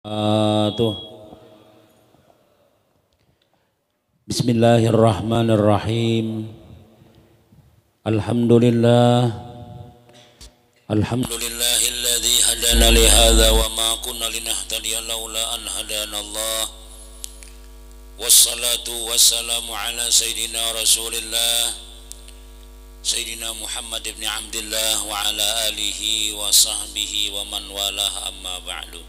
Tuh. Bismillahirrahmanirrahim. Alhamdulillah. Alhamdulillahilladzi hadana li hadza wa ma kunna linahtadiya laula an hadana Allah. Wassalatu wassalamu ala sayyidina Rasulillah Sayyidina Muhammad ibn Abdullah wa ala alihi wa sahbihi wa man walah amma ba'du.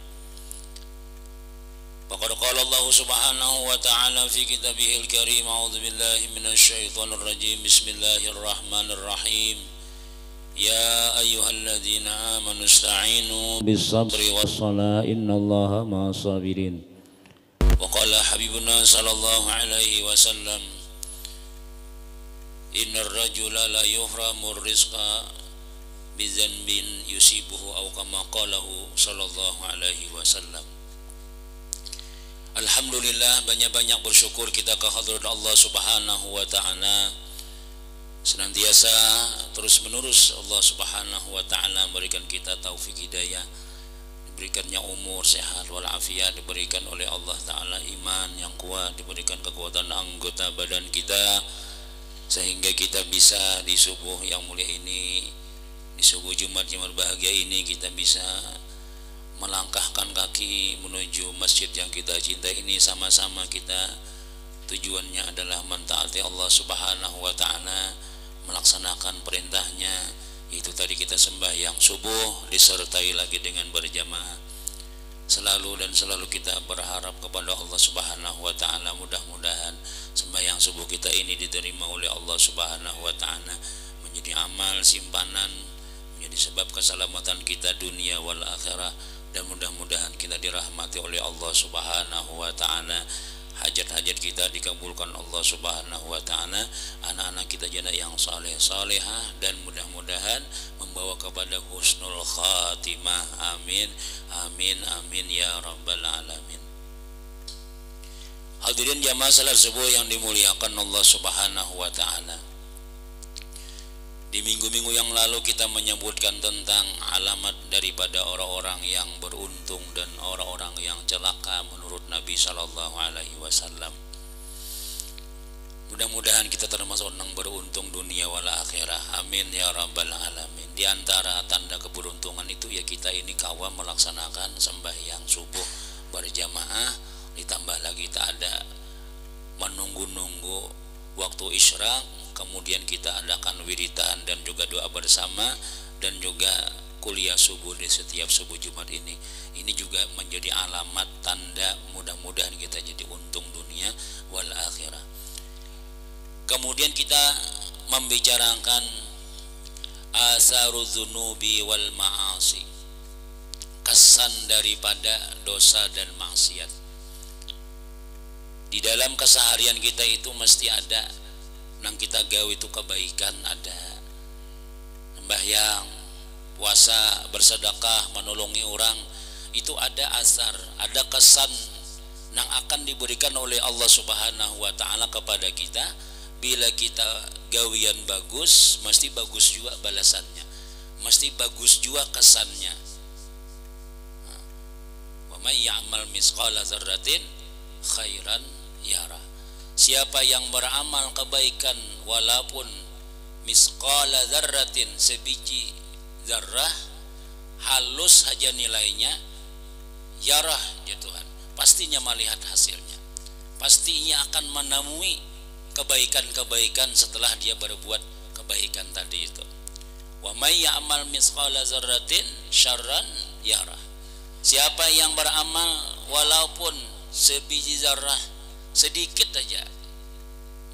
Faqad qala Allah subhanahu wa ta'ala fi kitabihil karim. A'udzu billahi minasy syaithanir rajim. Bismillahirrahmanirrahim. Ya ayyuhalladzina amanu ista'inu bis sabri was salah innallaha ma'as sabirin. Wa qala habibuna sallallahu alaihi wasallam, innar rajula la yuhramur rizqa bi dhanbin yusibuhu aw kama qalahu sallallahu alaihi wasallam. Alhamdulillah, banyak-banyak bersyukur kita ke hadirat Allah subhanahu wa ta'ala. Senantiasa terus menerus Allah subhanahu wa ta'ala memberikan kita taufik hidayah, diberikannya umur sehat walafiat, diberikan oleh Allah ta'ala iman yang kuat, diberikan kekuatan anggota badan kita, sehingga kita bisa di subuh yang mulia ini, di subuh Jumat bahagia ini, kita bisa melangkahkan kaki menuju masjid yang kita cintai ini. Sama-sama kita tujuannya adalah mentaati Allah subhanahu wa ta'ala, melaksanakan perintahnya, itu tadi kita sembahyang subuh disertai lagi dengan berjamaah. Selalu kita berharap kepada Allah subhanahu wa ta'ala, mudah-mudahan sembahyang subuh kita ini diterima oleh Allah subhanahu wa ta'ala, menjadi amal simpanan, menjadi sebab keselamatan kita dunia wal akhirah, dan mudah-mudahan kita dirahmati oleh Allah subhanahu wa ta'ala. Hajat-hajat kita dikabulkan Allah subhanahu wa ta'ala, anak-anak kita jadi yang saleh-salehah, dan mudah-mudahan membawa kepada husnul khatimah. Amin, amin, amin ya rabbal alamin. Hadirin jamaah salat subuh yang dimuliakan Allah subhanahu wa ta'ala, di minggu-minggu yang lalu kita menyebutkan tentang alamat daripada orang-orang yang beruntung dan orang-orang yang celaka menurut Nabi Shallallahu Alaihi Wasallam. Mudah-mudahan kita termasuk orang beruntung dunia wal akhirah. Amin ya rabbal alamin. Di antara tanda keberuntungan itu ya kita ini kawam melaksanakan sembahyang subuh berjamaah, ditambah lagi tak ada menunggu-nunggu waktu isyraq. Kemudian kita adakan wiridan dan juga doa bersama, dan juga kuliah subuh di setiap subuh Jumat ini. Ini juga menjadi alamat tanda mudah-mudahan kita jadi untung dunia wal akhirah. Kemudian kita membicarakan asarudz dzunubi wal ma'asi, kesan daripada dosa dan maksiat. Di dalam keseharian kita itu mesti ada yang kita gawe itu kebaikan, ada sembahyang, puasa, bersedekah, menolongi orang, itu ada asar, ada kesan yang akan diberikan oleh Allah subhanahu wa ta'ala kepada kita. Bila kita gawian bagus, mesti bagus juga balasannya, mesti bagus juga kesannya. Wa may ya'mal misqala dzarratin khairan yarah. Siapa yang beramal kebaikan walaupun misqala dzarratin, sebiji zarrah, halus saja nilainya, yarah ya Tuhan, pastinya melihat hasilnya, pastinya akan menemui kebaikan-kebaikan setelah dia berbuat kebaikan tadi itu. Wa may ya'mal misqala dzarratin syarran yarah. Siapa yang beramal walaupun sebiji zarrah, sedikit aja,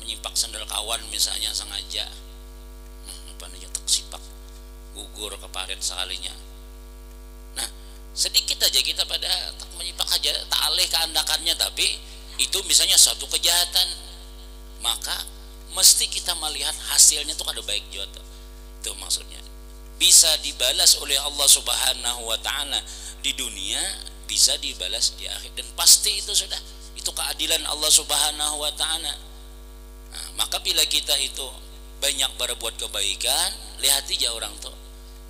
menyimpak sandal kawan misalnya sengaja, apa namanya, tersipak gugur ke paret sekalinya. Nah, sedikit aja kita pada menyipak aja, tak alih keandakannya, tapi itu misalnya suatu kejahatan, maka mesti kita melihat hasilnya tuh ada baik juga tuh. Itu maksudnya bisa dibalas oleh Allah subhanahu wa ta'ala di dunia, bisa dibalas di akhir, dan pasti itu sudah, itu keadilan Allah subhanahu wa ta'ala. Nah, maka bila kita itu banyak berbuat kebaikan, lihat aja orang tuh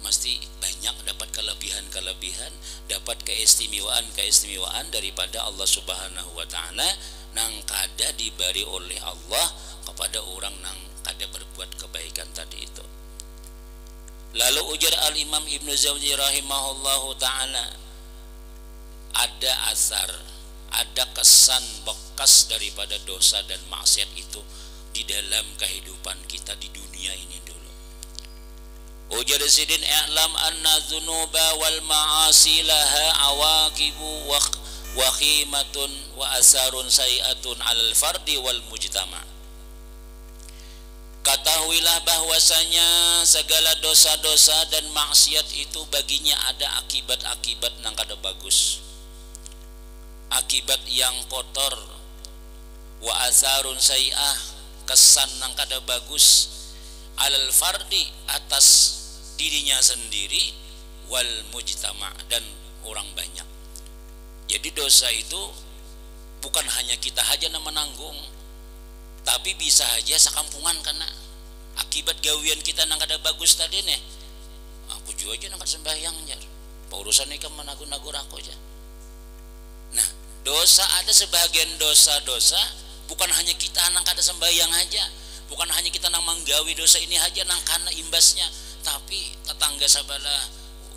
mesti banyak dapat kelebihan-kelebihan, dapat keistimewaan daripada Allah Subhanahu wa taala nang kada diberi oleh Allah kepada orang nang kada berbuat kebaikan tadi itu. Lalu ujar Al-Imam Ibnu Jauzi rahimahullahu taala, ada asar, ada kesan bekas daripada dosa dan maksiat itu di dalam kehidupan kita di dunia ini dulu. Ujar Sidin, i'lam anna dzunuba wal ma'asi laha awaqibu wa khimatun wa asarun sayi'atun 'alal fardi wal mujtama'. Ketahuilah bahwasanya segala dosa-dosa dan maksiat itu baginya ada akibat-akibat nang kada bagus, akibat yang kotor, wa asarun sayi'ah, kesan nang kada bagus, alal fardi, atas dirinya sendiri, wal mujtama', dan orang banyak. Jadi dosa itu bukan hanya kita aja yang menanggung, tapi bisa aja sekampungan karena akibat gawian kita nang kada bagus tadi nih. Aku juga aja nang sembahyang jar, urusan ini kan menagur-nagur aku aja. Nah, dosa, ada sebagian dosa-dosa bukan hanya kita nang kada sembahyang aja, bukan hanya kita nang menggawi dosa ini aja nang karena imbasnya, tapi tetangga sebelah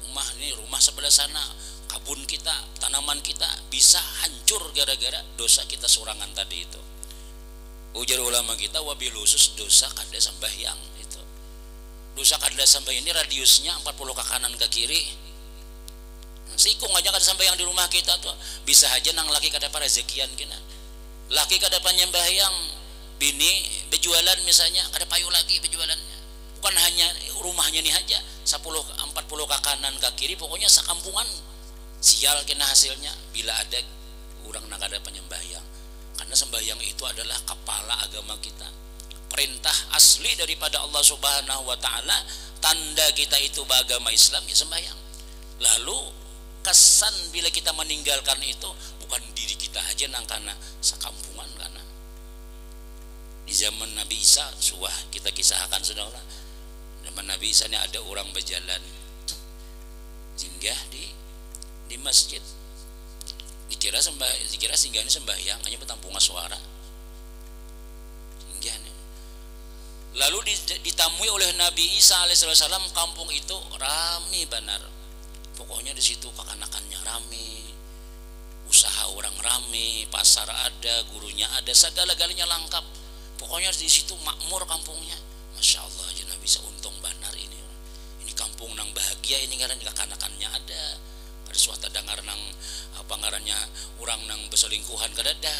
rumah ini, rumah sebelah sana, kebun kita, tanaman kita bisa hancur gara-gara dosa kita sorangan tadi itu. Ujar ulama kita, wabil khusus dosa kada sembahyang itu. Dosa kada sembahyang ini radiusnya 40 ke kanan ke kiri. Sikung aja kada sembahyang di rumah kita tuh, bisa aja nang laki kada parezekian kena. Laki kada panyembahyang, bini berjualan misalnya kada payu lagi berjualannya. Bukan hanya rumahnya nih aja, 40 ke kanan ke kiri, pokoknya sekampungan sial kena hasilnya bila ada orang nang kada panyembahyang. Karena sembahyang itu adalah kepala agama kita, perintah asli daripada Allah Subhanahu wa taala, tanda kita itu beragama Islam ya sembahyang. Lalu kesan bila kita meninggalkan itu bukan diri kita aja nang kana sekampungan, karena di zaman Nabi Isa, suah kita kisahkan saudara, zaman Nabi Isa ini ada orang berjalan singgah di masjid, dikira singgahnya sembahyang, hanya bertampungan suara singgahnya. Lalu ditamui oleh Nabi Isa alaihissalam, kampung itu rame benar. Pokoknya di situ kekanakannya rame, usaha orang rame, pasar ada, gurunya ada, segala-galanya lengkap. Pokoknya di situ makmur kampungnya. Masya Allah aja Nabi Isa, untung benar ini kampung nang bahagia ini, karena kekanakannya ada suatu dengar nang apa ngarannya orang nang berselingkuhan kadada,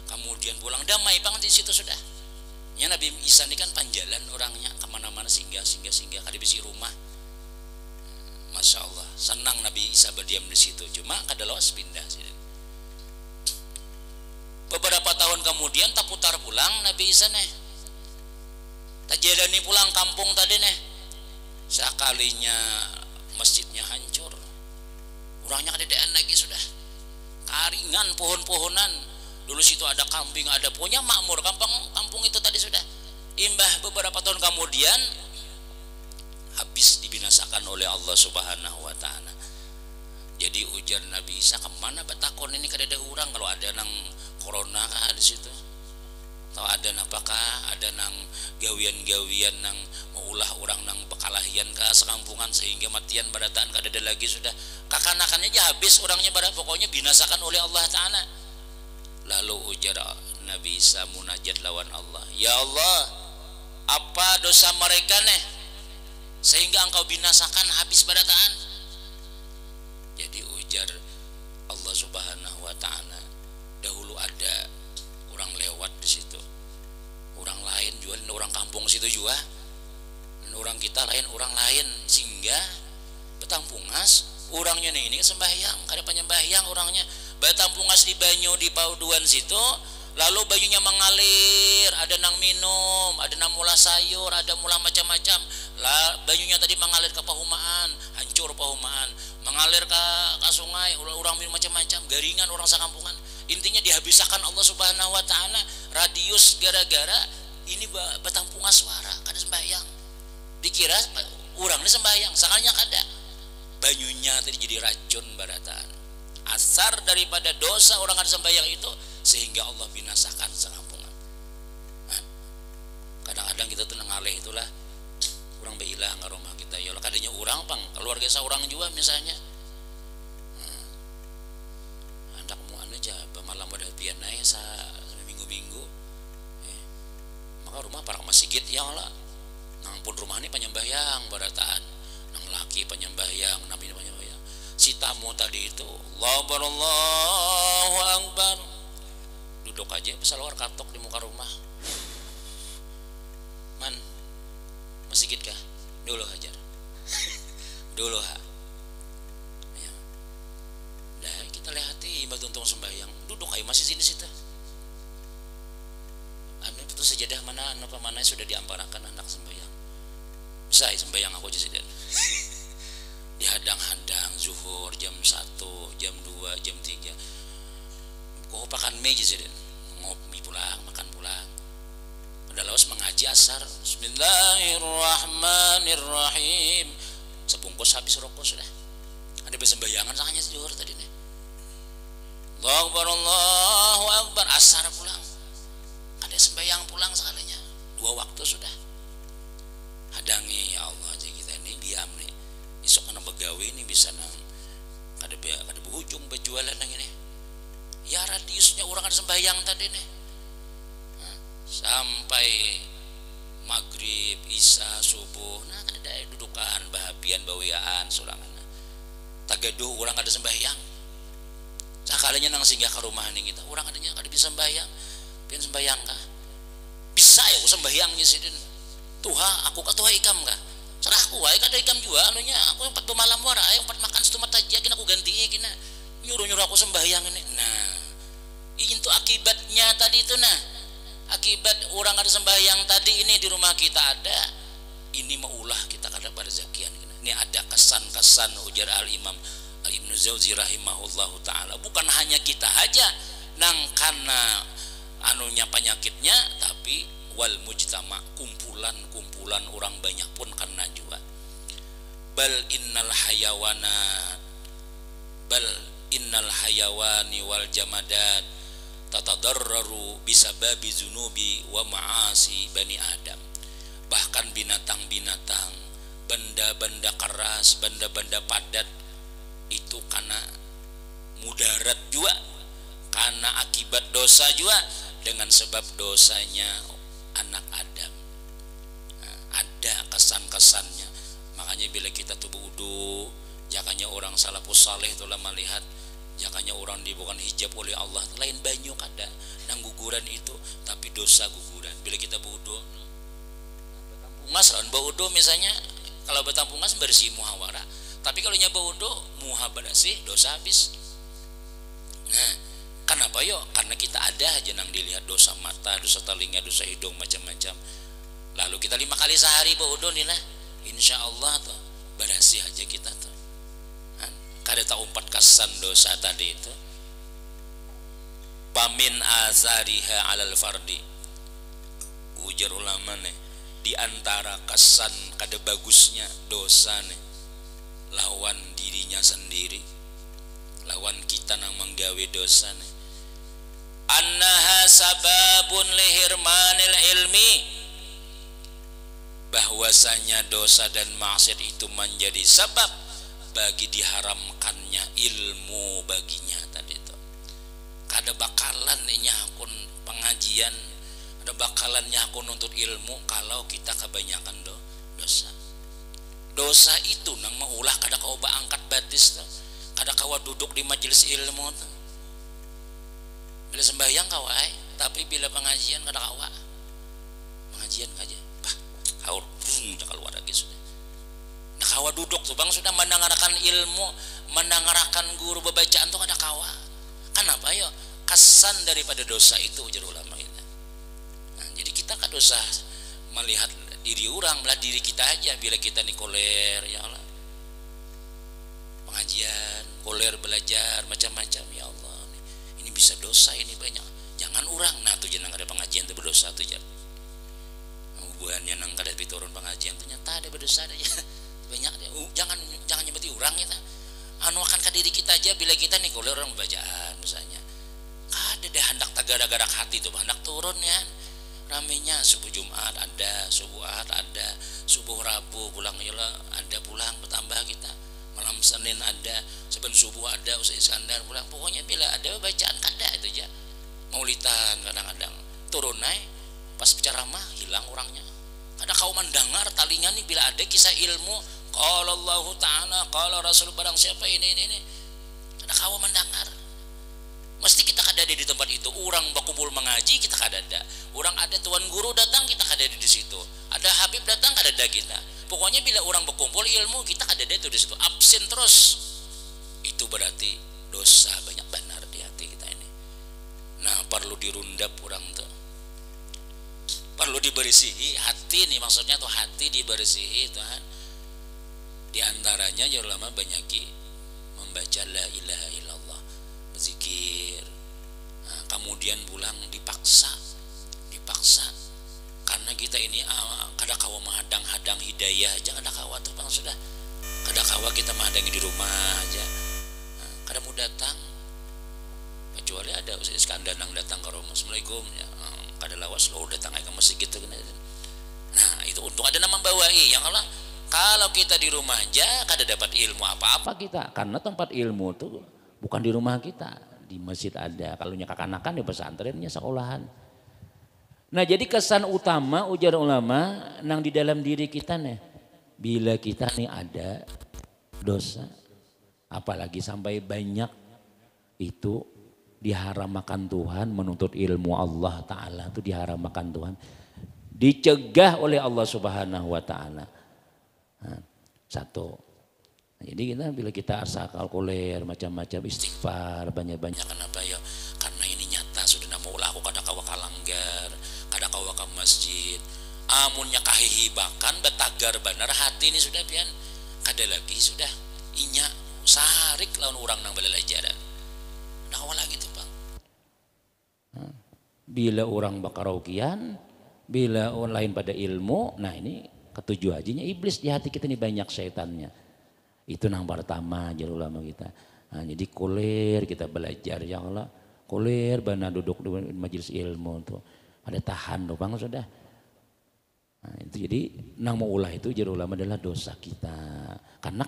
kemudian pulang damai banget di situ sudah. Ya Nabi Isa ini kan panjalan orangnya kemana-mana, singgah kada bisi rumah. Masya Allah, senang Nabi Isa berdiam di situ, cuma kada lawas pindah. Beberapa tahun kemudian tak putar pulang Nabi Isa nih, tak jalani pulang kampung tadi nih, sekalinya masjidnya hancur, orangnya kededean lagi sudah, karingan pohon-pohonan. Dulu situ ada kambing, ada punya makmur kampung itu tadi sudah. Imbah beberapa tahun kemudian habis dibinasakan oleh Allah Subhanahu wa taala. Jadi ujar Nabi Isa, kemana batakon ini kadada orang, kalau ada nang corona kah di situ, atau ada apakah ada nang gawian-gawian nang maulah orang nang bekalahian ke sekampungan sehingga matian barataan kadada lagi sudah, kakanakannya aja habis orangnya pada pokoknya binasakan oleh Allah taala. Lalu ujar Nabi Isa munajat lawan Allah, ya Allah, apa dosa mereka nih sehingga engkau binasakan habis barataan? Jadi ujar Allah Subhanahu wa taala, dahulu ada orang lewat di situ, orang lain juga, orang kampung situ juga, dan orang kita lain, orang lain singgah betampungas, orangnya nih ini sembahyang, kada penyembahyang orangnya betampungas di banyu di pauduan situ. Lalu banyunya mengalir, ada nang minum, ada nang mula sayur, ada mula macam-macam. Lah banyunya tadi mengalir ke pahumaan, hancur pahumaan, mengalir ke sungai, orang minum macam-macam, garingan orang sekampungan. Intinya dihabiskan Allah Subhanahu wa taala radius gara-gara ini betampungan suara kada sembahyang. Dikira urang ini sembahyang sakalinya kada banyunya tadi jadi racun barataan asar daripada dosa orang kada sembahyang itu sehingga Allah binasakan sangampungan. Nah, kadang-kadang kita tuh ngaleh itulah orang beilah ke rumah kita ya kadanya orang pang keluarga seorang juga misalnya hendak mau anu aja malam ada pian naik minggu-minggu maka rumah para masjid yang lah nang pun rumah ini penyembahyang barataan nang laki penyembahyang nabi penyembahyang si tamu tadi itu Allahu Akbar duduk aja bisa luar katok di muka rumah man masjid kah dulu hajar dulu ha ya. Dah kita lihati batu untung sembahyang duduk ayo masih sini situ anu itu sejadah mana apa mana sudah diamparakan anak sembahyang bisa sembahyang aku aja sih dihadang-hadang zuhur jam 1 jam 2 jam 3 kok pakan meja sih ngopi pulang makan pulang udah lawas mengaji asar Bismillahirrahmanirrahim sebungkus habis rokok sudah ada bersembayangan sakanya zuhur tadi nih Allahu Akbar asar pulang ada sembahyang pulang sekalinya 2 waktu sudah hadangi ya Allah aja kita ini diam nih isok kena begawe ini bisa nang kada berujung berjualan nang ini ya radiusnya orang ada sembahyang tadi nih sampai maghrib isya subuh nah ada dudukan bahagian bawiaan sulangan tagaduh orang ada sembahyang sakalinya nang singgah ke rumah nih kita orang adanya kada bisa sembahyang pian sembahyang kah bisa ya aku sembahyangnya sih tuha aku kah tuha ikam kah serah aku wae kada ikam juga anunya aku yang 4 malam wara yang 4 makan setumat aja kena aku ganti kena nyuruh aku sembahyang ini nah itu akibatnya tadi itu nah akibat orang ada sembahyang tadi ini di rumah kita ada ini maulah kita kada pada zakian ini ada kesan-kesan ujar al-imam al-ibnu Jauzi rahimahullahu ta'ala bukan hanya kita aja nang karena anunya penyakitnya tapi wal mujtama kumpulan orang banyak pun kena juga bal innal hayawani wal jamadat tatadarraru bisababi zunubi wa ma'asi bani Adam bahkan binatang-binatang benda-benda keras benda-benda padat itu karena mudarat juga karena akibat dosa juga dengan sebab dosanya anak Adam nah, ada kesan-kesannya makanya bila kita tuh wudu jakanya orang salafus saleh itulah melihat jakanya orang dibukan hijab oleh Allah lain banyu kada nang guguran itu tapi dosa guguran bila kita wudu bungas lawan wudu misalnya kalau betampungas bersih muhawara tapi kalau nyoba wudu muha bersih dosa habis nah kenapa yo karena kita ada aja nang dilihat dosa mata dosa telinga dosa hidung macam-macam lalu kita 5 kali sehari wudu nih nah insyaallah tuh bersih aja kita tuh kada tahu 4 kesan dosa tadi itu pamin azariha alal fardi ujar ulama nih di antara kesan kada bagusnya dosa nih lawan dirinya sendiri lawan kita nang menggawe dosa nih annaha sababun lihirmanil ilmi bahwasanya dosa dan maksiat itu menjadi sebab bagi diharamkannya ilmu baginya tadi itu kada bakalan nyakun pengajian ada bakalan nyakun untuk ilmu kalau kita kebanyakan dosa itu nang maulah kada kau angkat batis tuh kada kau duduk di majelis ilmu tuh bila sembahyang kau tapi bila pengajian kada kau pengajian aja bah kau udah keluar lagi sudah nah kawa duduk tuh bang sudah mendengarkan ilmu mendengarkan guru bacaan tuh ada kawa kenapa yo kesan daripada dosa itu ujar ulama kita nah, jadi kita kan dosa melihat diri orang melihat diri kita aja bila kita nih koler ya Allah pengajian koler belajar macam-macam ya Allah ini bisa dosa ini banyak jangan orang nah tuh jangan ada pengajian tuh berdosa tuh jangan hubungannya nang kada piturun pengajian tuh nyata ada berdosa aja banyak jangan nyebeti orang kita anu akan ke diri kita aja bila kita nih kalau orang bacaan misalnya ada deh hendak tagara-gara hati tuh hendak turun ya ramenya subuh Jumat ada subuh Ahad ada subuh Rabu pulang yola ada pulang bertambah kita malam Senin ada seben subuh ada Ustaz Iskandar pulang pokoknya bila ada bacaan kada itu aja maulidan kadang-kadang turun naik pas ceramah hilang orangnya kada kau mendengar talinya nih bila ada kisah ilmu qala Allah Ta'ala qala Rasul barang siapa ini kada kau mendengar mesti kita kada ada di tempat itu orang berkumpul mengaji kita kada ada orang ada tuan guru datang kita kada ada di situ ada Habib datang kada ada kita pokoknya bila orang berkumpul ilmu kita kada ada itu di situ absen terus itu berarti dosa banyak benar di hati kita ini nah perlu dirundap orang tuh perlu dibersihi hati nih maksudnya tuh hati dibersihi Tuhan di antaranya ya ulama banyaki membaca la ilaha illallah berzikir nah, kemudian pulang dipaksa karena kita ini kada kawa menghadang-hadang hidayah jangan ada kawa tuh bang sudah kada kawa kita menghadangi di rumah aja nah, kada mau datang kecuali ada Ustaz Iskandar yang datang ke rumah Assalamualaikum ya kada lawas lo datang ke masjid gitu nah itu untuk ada nama bawai yang kalau kita di rumah aja kada dapat ilmu apa-apa kita karena tempat ilmu tuh bukan di rumah kita di masjid ada kalau kekanakan di pesantrennya sekolahan nah jadi kesan utama ujar ulama nang di dalam diri kita nih bila kita nih ada dosa apalagi sampai banyak itu diharamkan Tuhan menuntut ilmu Allah Ta'ala itu diharamkan Tuhan dicegah oleh Allah Subhanahu Wa Ta'ala nah, satu jadi kita bila kita asa kalkuler macam-macam istighfar banyak-banyak kenapa ya karena ini nyata sudah nama ulah aku kada kawa kalanggar kada kawa ke masjid amunnya kahihibakan betagar benar hati ini sudah pian kada lagi sudah inya sarik lawan orang nang belajaran nah kawa lagi tuh bang bila orang bakaraukian bila orang lain pada ilmu nah ini ketujuh hajinya iblis di hati kita ini banyak syaitannya itu yang pertama jalur ulama kita nah, jadi kulir kita belajar ya Allah kulir bana duduk di majelis ilmu tuh ada tahan tuh bang sudah nah, itu jadi nang mau ulah itu jalur ulama adalah dosa kita karena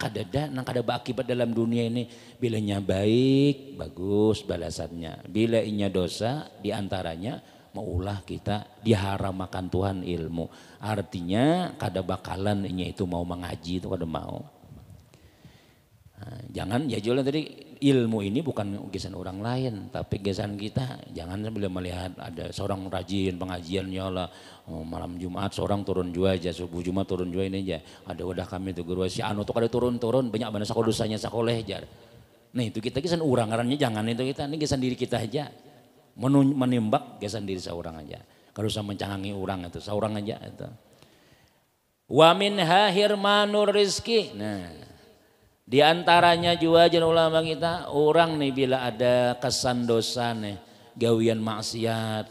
kada berakibat dalam dunia ini bilanya baik bagus balasannya bila inya dosa diantaranya mau ulah kita diharamkan Tuhan ilmu artinya kada bakalan inya itu mau mengaji itu kada mau nah, jangan ya jualan tadi ilmu ini bukan gesan orang lain tapi gesan kita jangan bila melihat ada seorang rajin pengajian ya Allah malam Jumat seorang turun jua aja subuh Jumat turun jua ini aja ada wadah kami tuh guru si anu tuh kada turun banyak banget dosanya sakoleh jar nah itu kita gesan orang ngarannya jangan itu kita ini gesan diri kita aja menimbak gesan diri seorang aja kalau usah mencangangi orang itu seorang aja itu wa minha hirmanur rizki nah di antaranya juga jan ulama kita orang nih bila ada kesan dosa nih gawian maksiat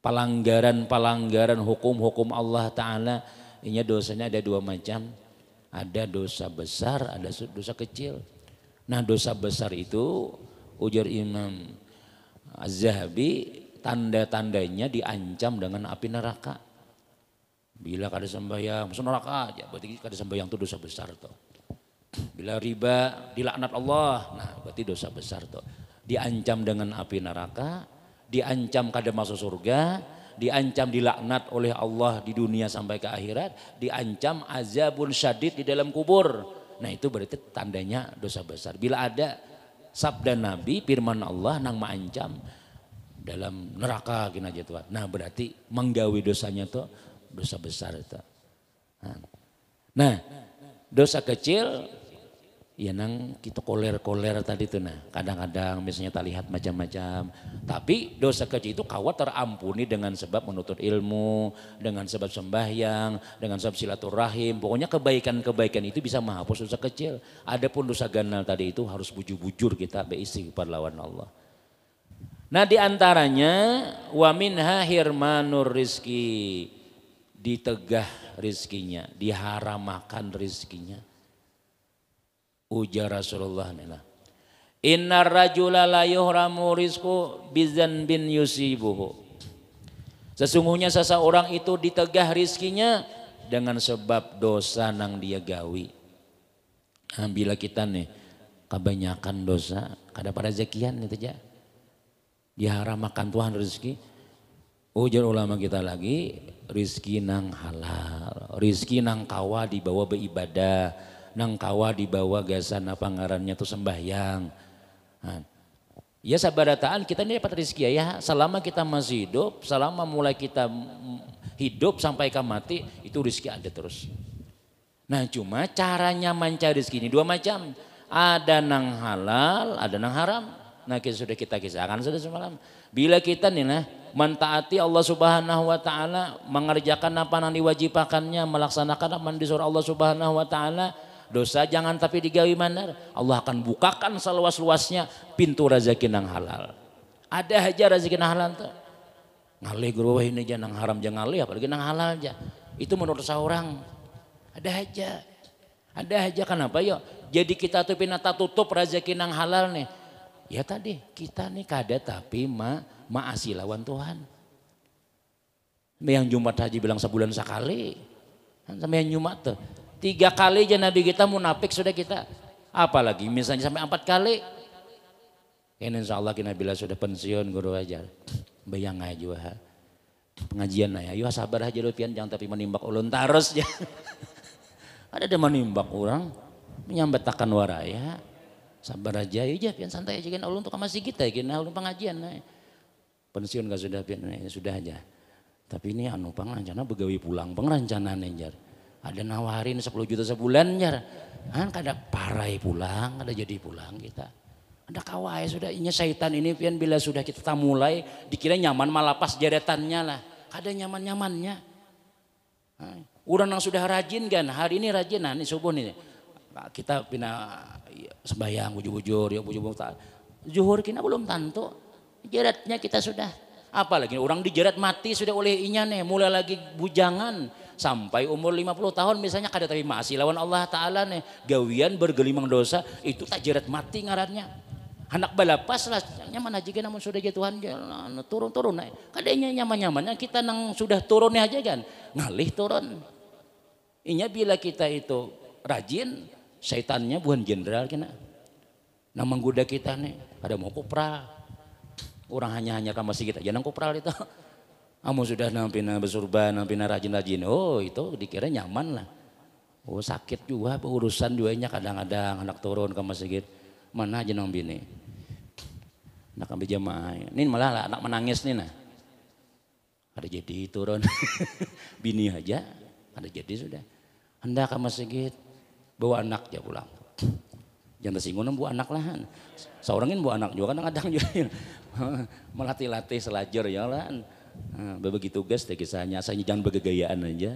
pelanggaran hukum Allah Ta'ala ini dosanya ada dua macam ada dosa besar ada dosa kecil nah dosa besar itu ujar Imam Az-Zahabi tanda-tandanya diancam dengan api neraka bila kada sembahyang masuk neraka aja berarti kada sembahyang itu dosa besar tuh bila riba dilaknat Allah nah berarti dosa besar tuh diancam dengan api neraka diancam kada masuk surga diancam dilaknat oleh Allah di dunia sampai ke akhirat diancam azabun syadid di dalam kubur nah itu berarti tandanya dosa besar bila ada sabda Nabi firman Allah nang maancam dalam neraka kena aja Tuhan nah berarti menggawi dosanya tuh dosa besar itu. Nah, dosa kecil ya nang kita koler-koler tadi tuh nah. Kadang-kadang misalnya tak lihat macam-macam. Tapi dosa kecil itu kawat terampuni dengan sebab menuntut ilmu, dengan sebab sembahyang, dengan sebab silaturahim. Pokoknya kebaikan-kebaikan itu bisa menghapus dosa kecil. Adapun dosa ganal tadi itu harus bujur-bujur kita beristighfar lawan Allah. Nah di antaranya wa minha hirmanur rizki. ditegah rizkinya, diharamakan rizkinya. Ujar Rasulullah nila, innar rajula la yuhramu rizqu bizan bin yusibuhu. Sesungguhnya seseorang itu ditegah rizkinya dengan sebab dosa nang dia gawi. Nah, bila kita nih kebanyakan dosa, kada pada zakian itu aja. Diharamakan Tuhan rezeki. Ujar ulama kita lagi, rizki nang halal, rizki nang kawa dibawa beribadah, nang kawa dibawa gasan apa ngarannya tuh sembahyang. Nah, ya sabarataan kita ini dapat rizki ya, selama kita masih hidup, selama mulai kita hidup sampai ke mati itu rizki ada terus. Nah cuma caranya mencari rezeki ini dua macam. Ada nang halal, ada nang haram. Nah sudah kita kisahkan sudah semalam. Bila kita nih nah mentaati Allah Subhanahu wa taala, mengerjakan apa yang diwajibkannya, melaksanakan apa yang disuruh Allah Subhanahu wa taala, dosa jangan tapi digawi mandar. Allah akan bukakan seluas-luasnya pintu rezeki nang halal. Ada aja rezeki nang halal tuh. Ngalih guru ini aja nang haram jangan ngalih apalagi nang halal aja. Itu menurut seorang. Ada aja kenapa yuk? Jadi kita tuh pinata tutup rezeki nang halal nih. Ya tadi kita nih kada tapi maasi lawan Tuhan. Yang Jumat haji bilang sebulan sekali. Sampai yang Jumat tuh 3 kali aja Nabi kita munafik sudah kita. Apalagi misalnya sampai 4 kali. Ini insya Allah kita bila sudah pensiun guru ajar. Bayang aja wah. Pengajian aja. Yuk sabar aja lu pian jangan tapi menimbak ulun tarus ya. Ada dia menimbak orang, menyambetakan waraya, sabar aja pian santai aja kan ulun untuk masih kita kan ulun pengajian. Pensiun gak sudah pian sudah aja. Tapi ini anu pengancana begawi pulang pengrancanaan jar. Ada nawarin 10 juta sebulan jar. Kan kada parai pulang, kada jadi pulang kita. Ada kawai sudah ini syaitan ini pian bila sudah kita mulai dikira nyaman malah pas jaretannya lah. Kada nyaman-nyamannya. Orang yang sudah rajin kan, hari ini rajin, nah ini subuh nih. Kita pindah sembahyang, bujur-bujur, ya bujur-bujur. Zuhur kita belum tentu, jeratnya kita sudah. Apalagi orang dijerat mati sudah oleh inya nih, mulai lagi bujangan. Sampai umur 50 tahun misalnya kada tapi masih lawan Allah Ta'ala nih. Gawian bergelimang dosa, itu tak jerat mati ngarannya. Anak balapas lah, nyaman aja kan namun sudah jatuhan, turun-turun. Kadanya nyaman-nyamannya kita nang sudah turunnya aja kan, ngalih turun. Inya bila kita itu rajin, syaitannya bukan jenderal kena. Nah menggoda kita nih, ada mau kopral. Orang hanya ke masjid kita, jangan kopral itu. Kamu sudah nampina bersurban, nampina rajin-rajin. Oh itu dikira nyaman lah. Oh sakit juga, urusan juanya kadang-kadang anak turun ke masjid. Mana aja nampini. Nak ambil jamaah. Ini malah anak menangis nih nah. Ada jadi turun. Bini aja, ada jadi sudah. Hendak ke masjid, bawa anak ya pulang. Jangan tersinggung bawa anak lah. Seorangin bawa anak juga kadang-kadang juga. Melatih-latih selajar ya lah. Berbagi tugas deh kisahnya. Asalnya jangan bergegayaan aja.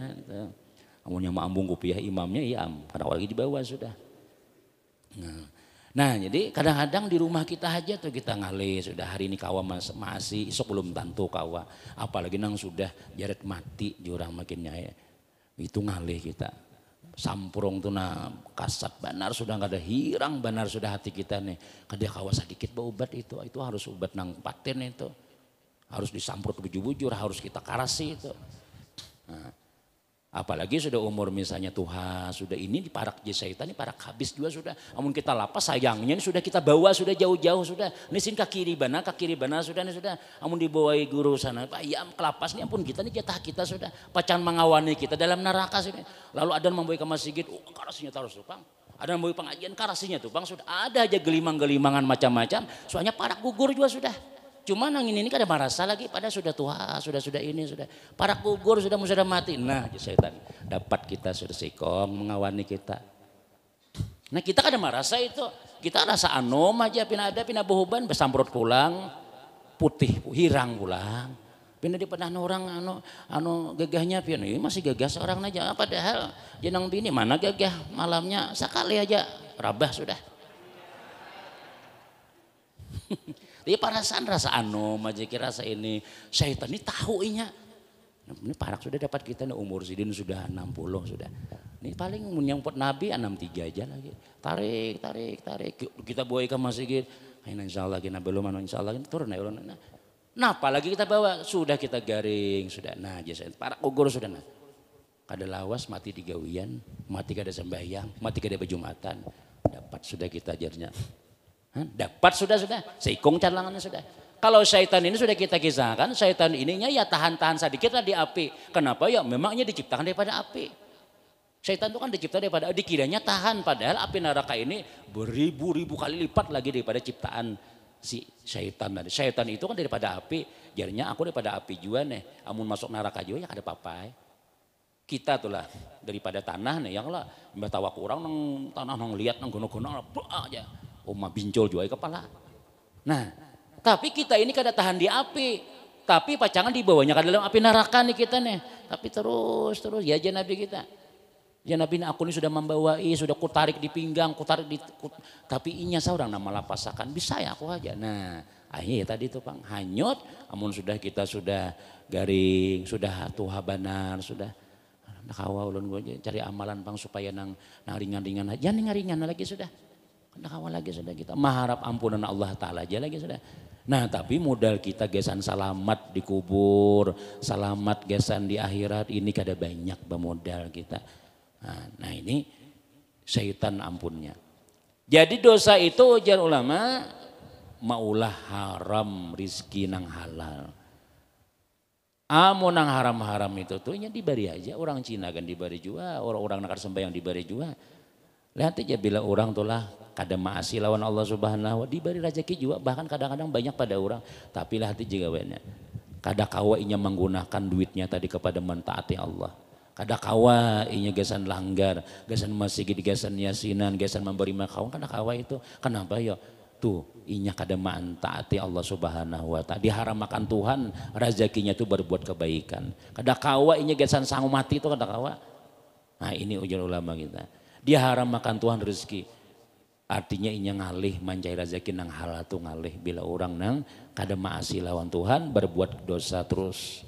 Kamu nyama ambung kopiah imamnya iya karena lagi di bawah sudah. Nah jadi kadang-kadang di rumah kita aja tuh kita ngalih sudah hari ini kawa masih esok belum tentu kawa. Apalagi nang sudah jaret mati jurang makinnya ya. Itu ngalih kita. Sampurong tuh nah kasat benar sudah nggak ada hirang benar sudah hati kita nih kada kawa sedikit obat itu harus obat nang paten itu harus disamprot bujur-bujur harus kita karasi itu nah, apalagi sudah umur misalnya Tuhan sudah ini di parak syaitan ini parak habis juga sudah namun kita lapas sayangnya ini sudah kita bawa sudah jauh-jauh sudah nisin kaki ribana sudah ini sudah namun dibawai guru sana Pak ya kelapas ini ampun kita nih jatah kita sudah pacan mengawani kita dalam neraka sini lalu ada yang membawa ke masjid karasinya taruh tukang ada yang membawa pengajian karasinya tukang sudah ada aja gelimang-gelimangan macam-macam soalnya parak gugur juga sudah cuma nang ini kada merasa lagi pada sudah tua sudah ini sudah parak gugur sudah mati nah setan dapat kita sudah sikong mengawani kita nah kita kada merasa itu kita rasa anom aja pindah behuban besamprot pulang putih hirang pulang pindah di pedah orang anu gagahnya pian ini masih gagah seorang aja padahal jenang bini mana gagah malamnya sekali aja rabah sudah Dia perasaan rasa anom aja kira rasa ini syaitan ini tahu inya Ini parak sudah dapat kita nih, umur sidin sudah 60 sudah. Ini paling menyangkut Nabi 63 aja lagi. Tarik. Kita bawa ke masjid. Insya Allah kita belum, insya Allah turun ya. Nah apalagi kita bawa, sudah kita garing, sudah. Nah jasa parak gugur sudah. Nah. Kada lawas mati di gawian, mati kada sembahyang, mati kada bejumatan. Dapat sudah kita ajarnya. Dapat sudah. Seikung calangannya sudah. Kalau syaitan ini sudah kita kisahkan, syaitan ininya ya tahan-tahan sedikit lah di api. Kenapa? Ya memangnya diciptakan daripada api. Syaitan itu kan diciptakan daripada, dikiranya tahan. Padahal api neraka ini beribu-ribu kali lipat lagi daripada ciptaan si syaitan. Syaitan itu kan daripada api, jadinya aku daripada api juga nih. Amun masuk neraka juga ya kada apa-apa. Kita tuh lah daripada tanah nih, yang lah mbak tawa kurang nang tanah nang lihat nang gono-gono aja. Oma bincol juga kepala. Nah, tapi kita ini kada tahan di api. Tapi pacangan dibawanya ke dalam api neraka nih kita nih. Tapi terus ya aja Nabi kita. Ya Nabi aku ini sudah membawai, sudah kutarik di pinggang, tapi inya seorang nama lapasakan. Bisa ya aku aja. Nah, akhirnya tadi itu Bang, hanyut. Amun sudah kita sudah garing, sudah tuha banar, sudah nakawa ulun gue cari amalan Bang supaya nang ringan-ringan aja. Jangan ringan lagi sudah. Nakawa lagi sudah kita. Maharap ampunan Allah Ta'ala aja lagi sudah. Nah tapi modal kita gesan selamat di kubur, selamat gesan di akhirat, ini kada banyak bemodal kita. Nah ini syaitan ampunnya. Jadi dosa itu ujar ulama, maulah haram rizki nang halal. Amun nang haram-haram itu tuh nya dibari aja, orang Cina kan dibari juga, orang-orang nakar sembahyang dibari juga. Lihat aja bila orang tuh lah kada maasi lawan Allah Subhanahu wa diberi rezeki juga, bahkan kadang-kadang banyak pada orang, tapi lah hati juga banyak. Kada kawa inya menggunakan duitnya tadi kepada mentaati Allah. Kada kawa inya gesan langgar, gesan masjid, gesan yasinan, gesan memberi makan, kada kawa itu. Kenapa ya? Tuh inya kada mentaati Allah Subhanahu wa taala. Diharamakan Tuhan rezekinya itu berbuat kebaikan. Kada kawa inya gesan sanggup mati itu kada kawa. Nah ini ujar ulama kita. Diharamakan Tuhan rezeki. Artinya inya ngalih mancai rezeki nang halal tu ngalih. Bila orang nang kada maasi lawan Tuhan berbuat dosa terus.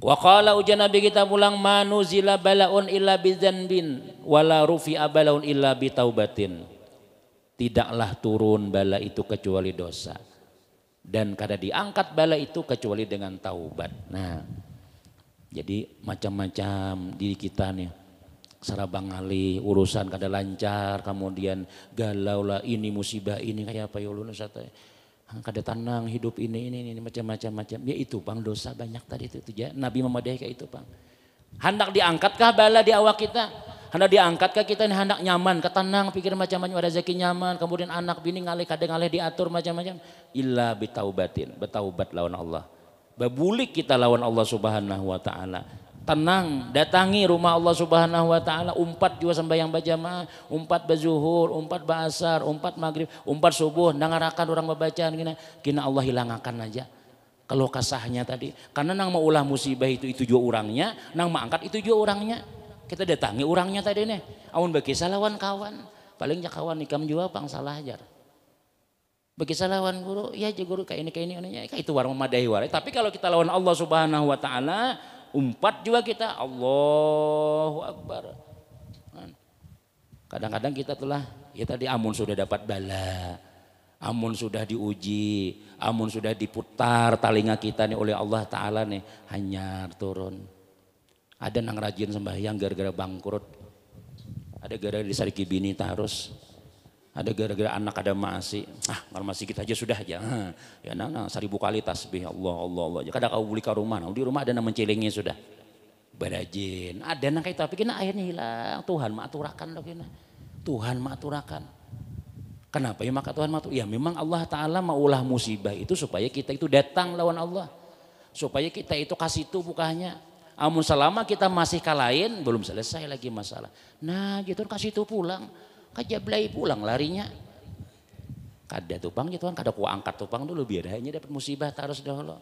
Wa qala ujan Nabi kita pulang manuzila balaun illa bidzanbin wala rufi'a balaun illa bitaubatin. Tidaklah turun bala itu kecuali dosa. Dan kada diangkat bala itu kecuali dengan taubat. Nah, jadi macam-macam diri kita nih. Sarabang ngali urusan kada lancar, kemudian galau lah ini musibah ini kayak apa ya ulun satu kada tenang hidup ini macam-macam ya itu Bang dosa banyak tadi itu ya Nabi memadai kayak itu Bang. Hendak diangkatkah bala di awak kita? Hendak diangkatkah kita ini hendak nyaman, ketenang pikir macam-macam rezeki nyaman, kemudian anak bini ngalih kadang ngalih diatur macam-macam. Illa bitaubatin, bertaubat lawan Allah. Babulik kita lawan Allah Subhanahu wa taala. Tenang, datangi rumah Allah Subhanahu wa taala, umpat juga sembahyang berjamaah, umpat berzuhur, umpat berasar, umpat maghrib, umpat subuh, dengarakan orang membacaan kina Allah hilangakan aja. Kalau kasahnya tadi, karena nang mau ulah musibah itu juga orangnya, nang mangkat itu juga orangnya. Kita datangi orangnya tadi nih. Amun bagi lawan kawan, palingnya kawan ikam juga pang salah ajar. Bagi lawan guru, ya guru kayak ini, kayak itu warung memadai warai. Tapi kalau kita lawan Allah Subhanahu wa taala, umpat juga kita, Allahu Akbar. Kadang-kadang kita telah, ya tadi amun sudah dapat bala, amun sudah diuji, amun sudah diputar talinga kita nih oleh Allah Ta'ala nih, hanyar turun. Ada nang rajin sembahyang gara-gara bangkrut, ada gara-gara disariki bini terus, ada gara-gara anak ada maasi, kalau masih kita aja sudah aja, ya nana 1000 kali tasbih Allah. Kadang kau beli ke rumah, di rumah ada nang mencelengnya sudah, berajin, ada nang kayak tapi kena akhirnya hilang, Tuhan maaturakan loh kena, Tuhan maaturakan. Kenapa ya maka Tuhan matur? Ya memang Allah Ta'ala maulah musibah itu supaya kita itu datang lawan Allah, supaya kita itu kasih itu bukanya. Amun selama kita masih kalahin belum selesai lagi masalah. Nah gitu kasih itu pulang. Kajablay pulang larinya. Kada tupang gitu kan, kada ku angkat tupang dulu biar hanya dapat musibah terus dahulu.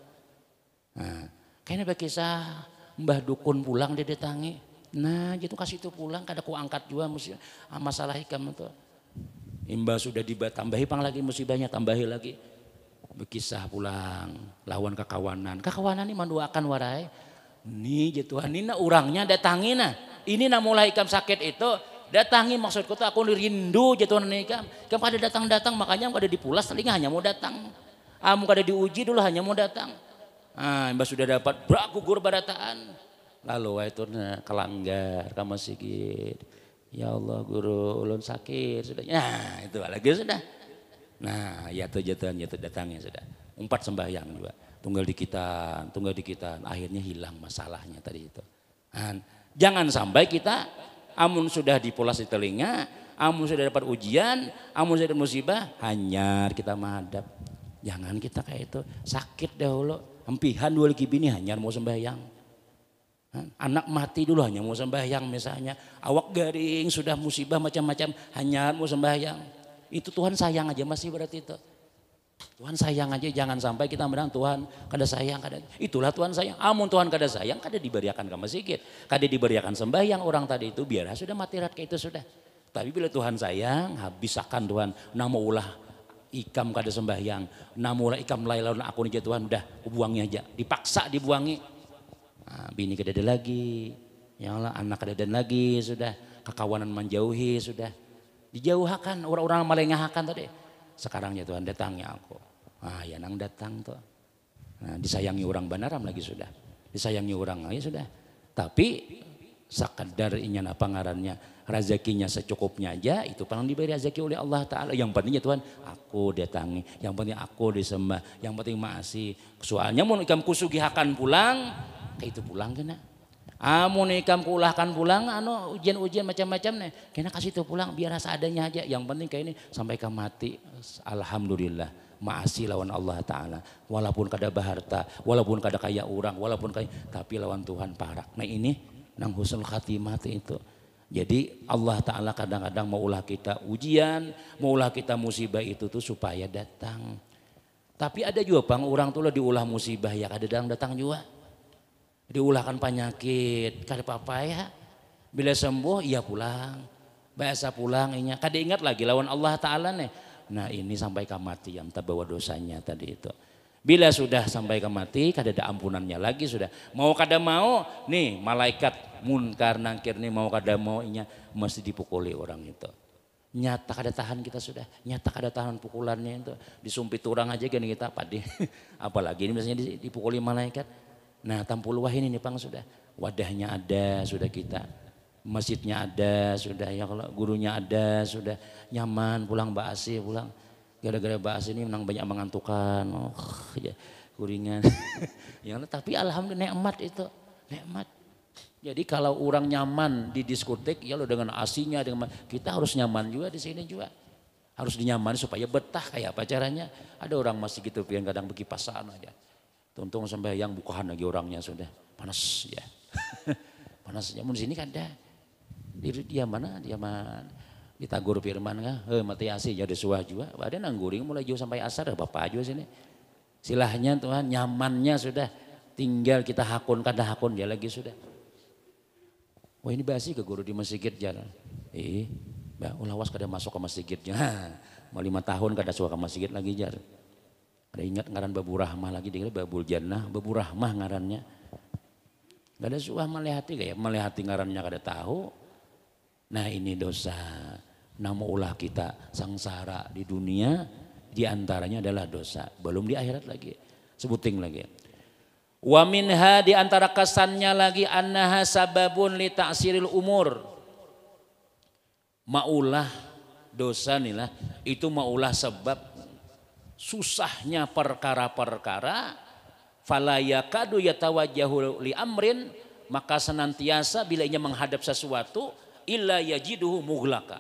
Nah, kayaknya berkisah Mbah Dukun pulang dia datangi. Nah, gitu kasih itu pulang kada ku angkat juga musibah masalah hikam itu. Imbah sudah tambahi pang lagi musibahnya, tambahi lagi. Berkisah pulang lawan kekawanan. Kekawanan ini menduakan warai. Nih Tuhan, ini orangnya datangi nah. Ini nah mulai ikam sakit itu datangi maksudku tuh aku rindu Tuhan ikam. Ikam pada datang-datang makanya pada dipulas telinga hanya mau datang. Kamu kada diuji dulu hanya mau datang. Ah, mbak sudah dapat beragugur barataan. Lalu itu kelanggar kamu sigit. Ya Allah guru ulun sakit sudah. Nah itu lagi sudah. Nah ya tuh jatuhan ya tuh datangnya sudah. 4 sembahyang juga. Tunggal di kita. Akhirnya hilang masalahnya tadi itu. Nah, jangan sampai kita amun sudah dipulas di telinga, amun sudah dapat ujian, amun sudah dapat musibah, hanyar kita menghadap. Jangan kita kayak itu sakit dahulu. Empihan 2 lagi bini hanyar mau sembahyang. Anak mati dulu hanya mau sembahyang misalnya. Awak garing sudah musibah macam-macam hanya mau sembahyang. Itu Tuhan sayang aja masih berarti itu. Tuhan sayang aja jangan sampai kita bilang Tuhan kada sayang kada. Itulah Tuhan sayang. Amun Tuhan kada sayang kada diberiakan ke masjid. Kada diberiakan sembahyang orang tadi itu biar sudah mati rat kayak itu sudah. Tapi bila Tuhan sayang habis akan Tuhan namo ulah ikam kada sembahyang. Namo ulah ikam lain aku nih Tuhan udah buangi aja. Dipaksa dibuangi. Nah, bini kedada lagi, ya Allah anak kedada lagi sudah, kekawanan menjauhi sudah, dijauhkan orang-orang melengahakan tadi. Sekarang ya Tuhan datangnya aku, ya nang datang tuh, nah, disayangi orang banaram lagi sudah, disayangi orang lagi sudah. Tapi sekadar ingin apa ngarannya, rezekinya secukupnya aja itu paling diberi rezeki oleh Allah Taala. Yang pentingnya Tuhan aku datangi, yang penting aku disembah, yang penting maasi. Soalnya mau ikam kusugihakan pulang. Itu pulang kena. Amun ikam kulahkan pulang ujian-ujian macam-macam nih. Kena kasih itu pulang biar seadanya aja. Yang penting kayak ini sampai kamu mati. Alhamdulillah. Maasi lawan Allah Ta'ala. Walaupun kada baharta, walaupun kada kaya orang, walaupun kaya, tapi lawan Tuhan parak. Nah ini nang husnul khatimah itu. Jadi Allah Ta'ala kadang-kadang mau ulah kita ujian, mau ulah kita musibah itu tuh supaya datang. Tapi ada juga bang orang tuh lah diulah musibah ya kadang datang juga. Diulahkan penyakit, kada apa-apa ya. Bila sembuh iya pulang. Biasa pulang inya. Kada ingat lagi lawan Allah Ta'ala nih. Nah ini sampai kematian terbawa dosanya tadi itu. Bila sudah sampai kemati kada ada ampunannya lagi sudah. Mau kada mau nih malaikat munkar nangkir nih mau kada mau inya mesti dipukuli orang itu. Nyata kada tahan kita sudah. Nyata kada tahan pukulannya itu. Disumpit orang aja gini kita padi. Apalagi ini misalnya dipukuli malaikat. Nah tampul wah ini pang sudah wadahnya ada sudah kita masjidnya ada sudah ya kalau gurunya ada sudah nyaman pulang basi pulang gara-gara basi ini menang banyak mengantukan ya kuringan ya tapi alhamdulillah nikmat itu nikmat. Jadi kalau orang nyaman di diskotek ya lo dengan asinya dengan kita harus nyaman juga di sini juga harus dinyaman supaya betah kayak apa caranya. Ada orang masih gitu yang kadang pergi pasangan aja. Tuntung sampai yang bukahan lagi orangnya sudah panas ya. Panas ya mun sini kan ada. Dia mana? Di Tagur Firman kah? Mati asi jadi suah juga. Ada nangguring mulai jauh sampai asar Bapak aja sini. Silahnya Tuhan nyamannya sudah tinggal kita hakun kada hakun dia lagi sudah. Wah ini basi ke guru di masjid jalan. Ulawas kada masuk ke masjidnya. Mau 5 tahun kada suah ke masjid lagi jar. Ada ingat ngaran Babu Rahmah lagi dia Babul Jannah, Babu Rahmah ngarannya. Gak ada suah melihati kayak melihati ngarannya kada tahu. Nah ini dosa. Nama ulah kita sangsara di dunia diantaranya adalah dosa. Belum di akhirat lagi. Sebuting lagi. Wa minha diantara kesannya lagi annaha sababun li ta'siril umur. Maulah dosa nih lah itu maulah sebab susahnya perkara-perkara fala yakadu yatawajjahu li amrin maka senantiasa bila ia menghadap sesuatu illa yajiduhu mughlaqa.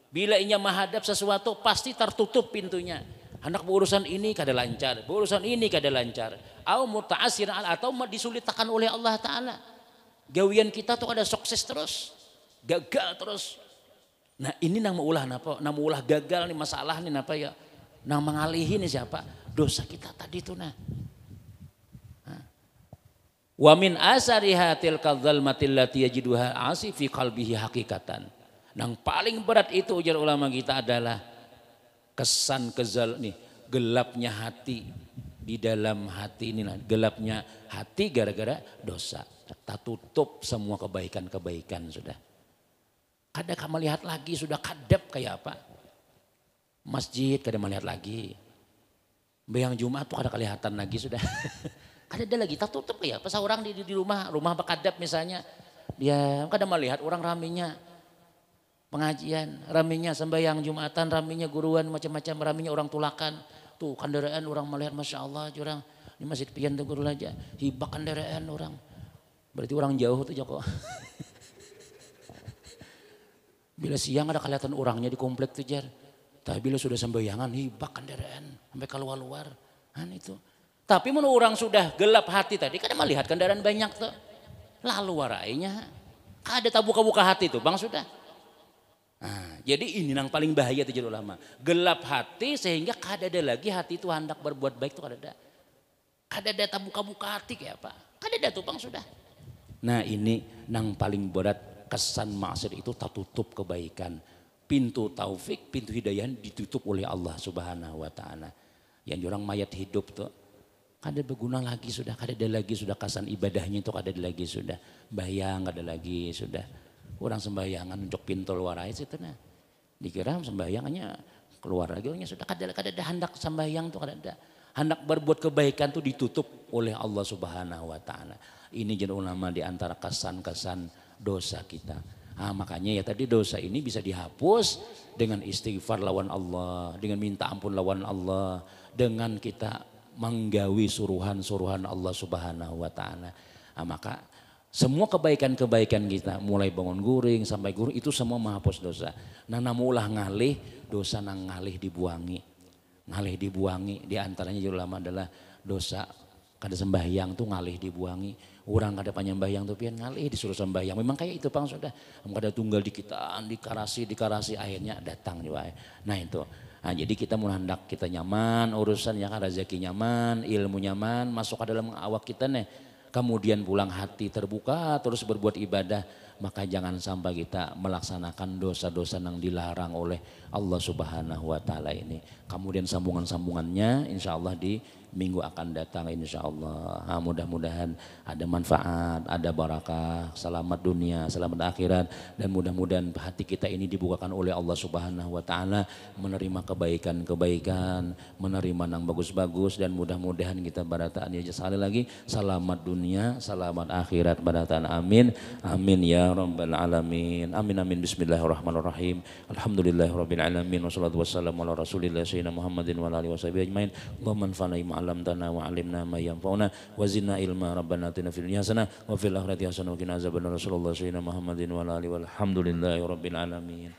Bila ia menghadap sesuatu pasti tertutup pintunya. Anak berurusan ini kada lancar, berurusan ini kada lancar. Au muta'assir atau disulitkan oleh Allah Taala. Gawian kita tuh ada sukses terus, gagal terus. Nah ini nang maulah napa? Nang maulah gagal nih masalah nih napa ya? Nang mengalihi nih siapa? Dosa kita tadi itu nah. Wa min asariha tilka dzalmatil lati yajiduha asi fi qalbihi hakikatan. Nang paling berat itu ujar ulama kita adalah kesan kezal nih gelapnya hati Di dalam hati inilah gelapnya hati gara-gara dosa. Tak tutup semua kebaikan-kebaikan sudah. Kada kamu lihat lagi sudah kadep kayak apa. Masjid kada melihat lagi. Bayang Jumat tuh kada kelihatan lagi sudah. Kada ada lagi, tak tutup kayak apa. Seorang di rumah bakadap misalnya. Dia kada melihat orang raminya pengajian, raminya sembahyang Jumatan, raminya guruan macam-macam, raminya orang tulakan. Tuh kendaraan orang melihat Masya Allah orang di masjid pian tuh guru aja hibak kendaraan orang. Berarti orang jauh tuh Joko. Bila siang ada kelihatan orangnya di komplek tuh jar. Tapi bila sudah sembayangan hibak kendaraan sampai keluar-luar. Itu. Tapi menurut orang sudah gelap hati tadi kan melihat kendaraan banyak tuh. Lalu warainya ada tak buka-buka hati tuh bang sudah. Nah, jadi ini yang paling bahaya tuh ulama. Gelap hati sehingga kada ada lagi hati itu hendak berbuat baik tuh kada ada. Kada ada tak buka-buka hati kayak apa. Kada ada tuh bang sudah. Nah ini yang paling berat kesan maksud itu tak tutup kebaikan. Pintu taufik, pintu hidayah ditutup oleh Allah Subhanahu wa taala. Yang orang mayat hidup tuh kada berguna lagi sudah, kada ada lagi sudah kesan ibadahnya itu kada ada lagi sudah. Bayang kada lagi sudah. Orang sembahyangan untuk pintul warai situ nah. Dikira sembahyangannya keluar lagi orangnya sudah kada ada hendak sembahyang tuh kada ada. Hendak berbuat kebaikan tuh ditutup oleh Allah Subhanahu wa taala. Ini jadi ulama di antara kesan-kesan dosa kita. Makanya ya tadi dosa ini bisa dihapus dengan istighfar lawan Allah, dengan minta ampun lawan Allah, dengan kita menggawi suruhan-suruhan Allah Subhanahu wa taala. Maka semua kebaikan-kebaikan kita mulai bangun guring sampai guring itu semua menghapus dosa. Nah namulah ngalih dosa nang ngalih dibuangi. Ngalih dibuangi di antaranya ulama adalah dosa kada sembahyang tuh ngalih dibuangi. Orang kada panyembahyang tuh pian ngalih disuruh sembahyang. Memang kayak itu Bang sudah. Kada tunggal dikitaan dikarasi akhirnya datang juga. Nah itu. Nah, jadi kita mau hendak kita nyaman urusannya kan rezeki nyaman, ilmu nyaman masuk ke dalam awak kita nih. Kemudian pulang hati terbuka terus berbuat ibadah, maka jangan sampai kita melaksanakan dosa-dosa yang dilarang oleh Allah Subhanahu wa taala ini. Kemudian sambungan-sambungannya insya Allah di minggu akan datang insya Allah. Mudah-mudahan ada manfaat, ada barakah, selamat dunia, selamat akhirat, dan mudah-mudahan hati kita ini dibukakan oleh Allah Subhanahu wa taala menerima kebaikan-kebaikan, menerima yang bagus-bagus, dan mudah-mudahan kita barataan ya sekali lagi selamat dunia, selamat akhirat barataan amin. Amin ya rabbal alamin. Amin amin bismillahirrahmanirrahim. Alhamdulillahirabbil alamin wassalatu wassalamu ala rasulillah sayyidina Muhammadin wa alihi washabihi ajmain. Allahumma anfa'na ma 'allamtana wa 'allimna ma yanfa'una wa zidna ilma rabbana atina fid dunya hasanah wa fil akhirati hasanah wa qina azabannar. Rasulullah sayyidina Muhammadin wa alihi walhamdulillahi rabbil alamin.